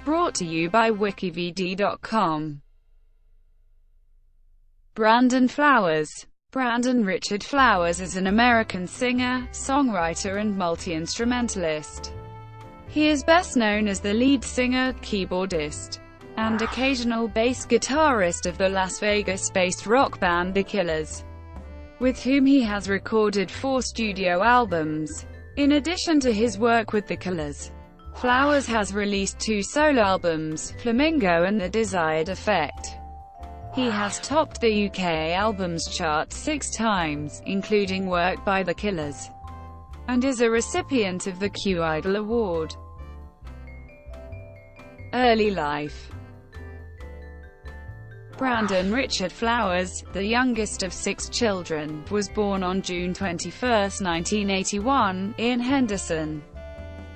Brought to you by WikiVidi.com. Brandon Flowers. Brandon Richard Flowers is an American singer, songwriter and multi-instrumentalist. He is best known as the lead singer, keyboardist, and occasional bass guitarist of the Las Vegas-based rock band The Killers, with whom he has recorded 4 studio albums. In addition to his work with The Killers, Flowers has released 2 solo albums, Flamingo and The Desired Effect. He has topped the UK albums chart 6 times, including work by The Killers, and is a recipient of the Q Idol Award. Early life. Brandon Richard Flowers, the youngest of 6 children, was born on June 21, 1981, in Henderson,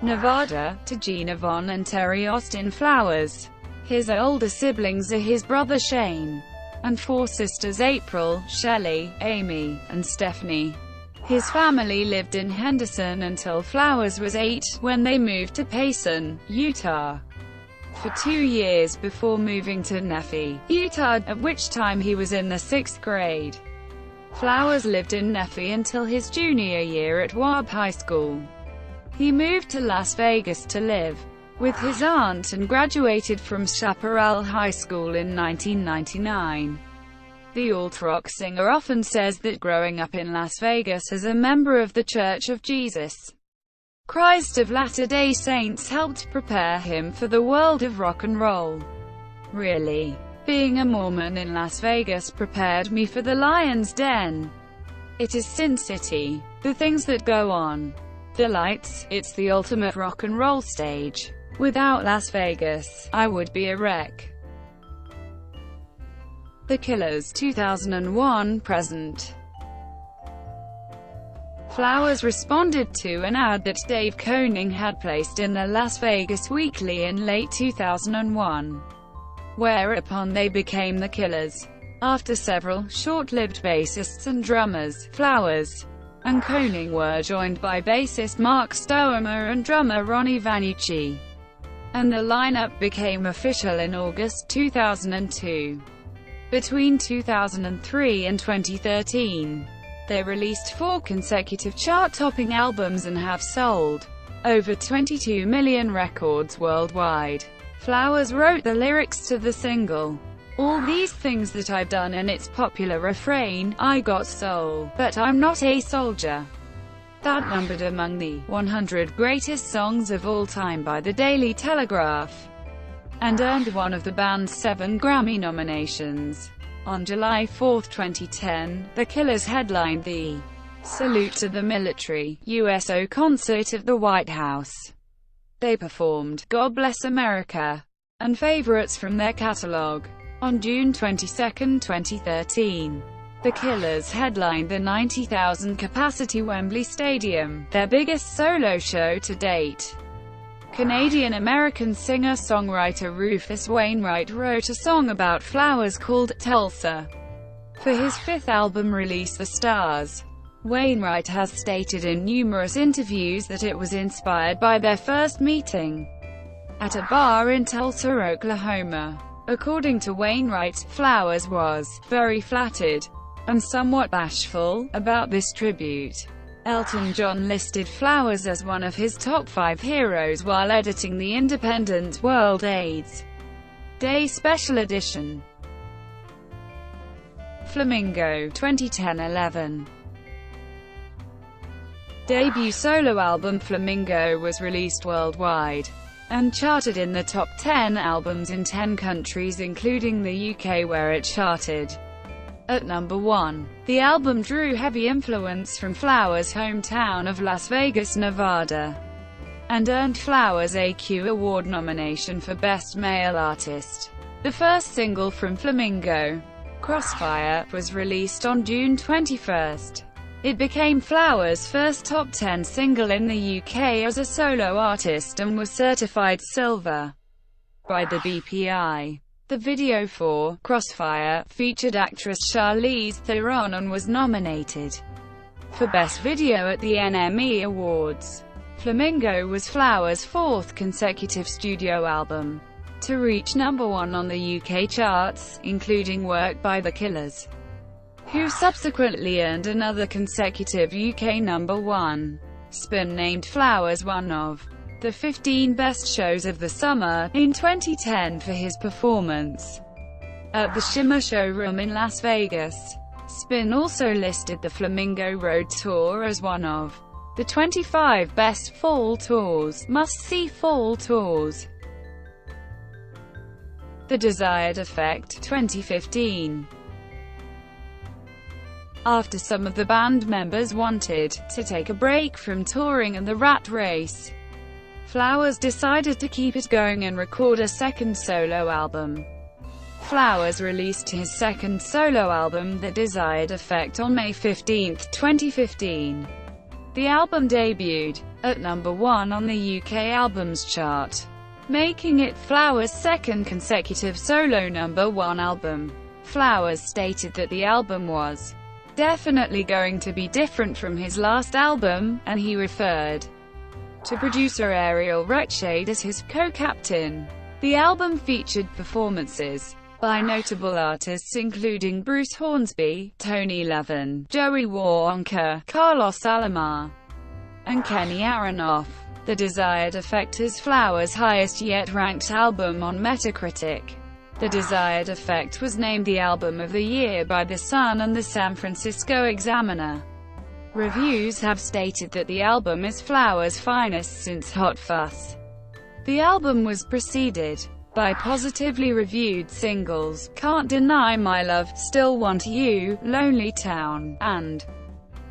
Nevada, to Gina Vaughn and Terry Austin Flowers. His older siblings are his brother Shane, and 4 sisters April, Shelley, Amy, and Stephanie. His family lived in Henderson until Flowers was 8, when they moved to Payson, Utah, for 2 years before moving to Nephi, Utah, at which time he was in the 6th grade. Flowers lived in Nephi until his junior year at Webb High School. He moved to Las Vegas to live with his aunt and graduated from Chaparral High School in 1999. The alt-rock singer often says that growing up in Las Vegas as a member of The Church of Jesus Christ of Latter-day Saints helped prepare him for the world of rock and roll. Really, being a Mormon in Las Vegas prepared me for the lion's den. It is Sin City. The things that go on. The lights, it's the ultimate rock and roll stage. Without Las Vegas, I would be a wreck. The Killers 2001 present. Flowers responded to an ad that Dave Koning had placed in the Las Vegas Weekly in late 2001, whereupon they became The Killers. After several short-lived bassists and drummers, Flowers and Koning were joined by bassist Mark Stoermer and drummer Ronnie Vanucci, and the lineup became official in August 2002. Between 2003 and 2013, they released 4 consecutive chart-topping albums and have sold over 22 million records worldwide. Flowers wrote the lyrics to the single "All These Things That I've Done" and its popular refrain, "I got soul, but I'm not a soldier," that numbered among the 100 greatest songs of all time by the Daily Telegraph, and earned one of the band's 7 Grammy nominations. On July 4, 2010, The Killers headlined the Salute to the Military USO concert at the White House. They performed God Bless America and favorites from their catalog. On June 22, 2013, The Killers headlined the 90,000-capacity Wembley Stadium, their biggest solo show to date. Canadian-American singer-songwriter Rufus Wainwright wrote a song about Flowers called "Tulsa" for his 5th album release The Stars. Wainwright has stated in numerous interviews that it was inspired by their first meeting at a bar in Tulsa, Oklahoma. According to Wainwright, Flowers was very flattered and somewhat bashful about this tribute. Elton John listed Flowers as one of his top 5 heroes while editing the Independent World AIDS Day Special Edition. Flamingo 2010-11. Debut solo album Flamingo was released worldwide and charted in the top 10 albums in 10 countries including the UK, where it charted at number 1. The album drew heavy influence from Flowers' hometown of Las Vegas, Nevada, and earned Flowers a Q Award nomination for Best Male Artist. The first single from Flamingo, Crossfire, was released on June 21. It became Flowers' first top 10 single in the UK as a solo artist and was certified silver by the BPI. The video for Crossfire featured actress Charlize Theron and was nominated for Best Video at the NME Awards. Flamingo was Flowers' 4th consecutive studio album. to reach #1 on the UK charts, including work by The Killers, who subsequently earned another consecutive UK #1. Spin named Flowers one of the 15 best shows of the summer in 2010 for his performance at the Shimmer Showroom in Las Vegas. Spin also listed the Flamingo Road Tour as one of the 25 best fall tours, must-see fall tours. The Desired Effect, 2015. After some of the band members wanted to take a break from touring and the rat race, Flowers decided to keep it going and record a second solo album. Flowers released his second solo album, The Desired Effect, on May 15, 2015. The album debuted at #1 on the UK Albums Chart, making it Flowers' second consecutive solo #1 album. Flowers stated that the album was definitely going to be different from his last album, and he referred to producer Ariel Rechtshaid as his co-captain. The album featured performances by notable artists including Bruce Hornsby, Tony Levin, Joey Waronker, Carlos Alomar, and Kenny Aronoff. The Desired Effect is Flowers' highest yet ranked album on Metacritic. The Desired Effect was named the Album of the Year by The Sun and the San Francisco Examiner. Reviews have stated that the album is Flowers' finest since Hot Fuss. The album was preceded by positively reviewed singles, Can't Deny My Love, Still Want You, Lonely Town, and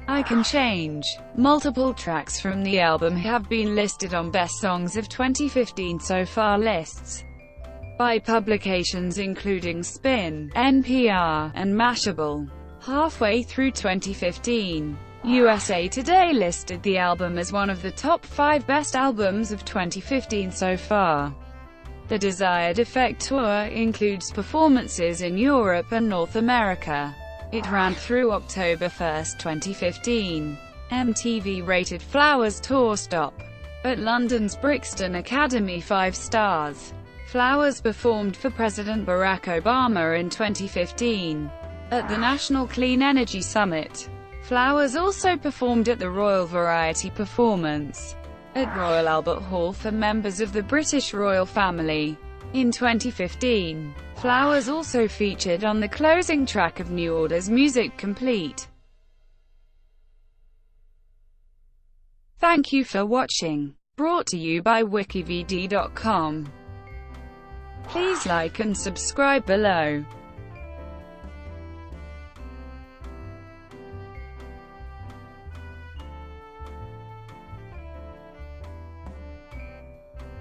I Can Change. Multiple tracks from the album have been listed on Best Songs of 2015 so far lists by publications including Spin, NPR, and Mashable. Halfway through 2015, USA Today listed the album as one of the top 5 best albums of 2015 so far. The Desired Effect tour includes performances in Europe and North America. It ran through October 1, 2015. MTV rated Flowers' tour stop at London's Brixton Academy 5 stars. Flowers performed for President Barack Obama in 2015 at the National Clean Energy Summit. Flowers also performed at the Royal Variety Performance at Royal Albert Hall for members of the British royal family. In 2015, Flowers also featured on the closing track of New Order's Music Complete. Thank you for watching. Brought to you by WikiVidi.com. Please like and subscribe below.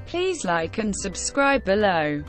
Please like and subscribe below.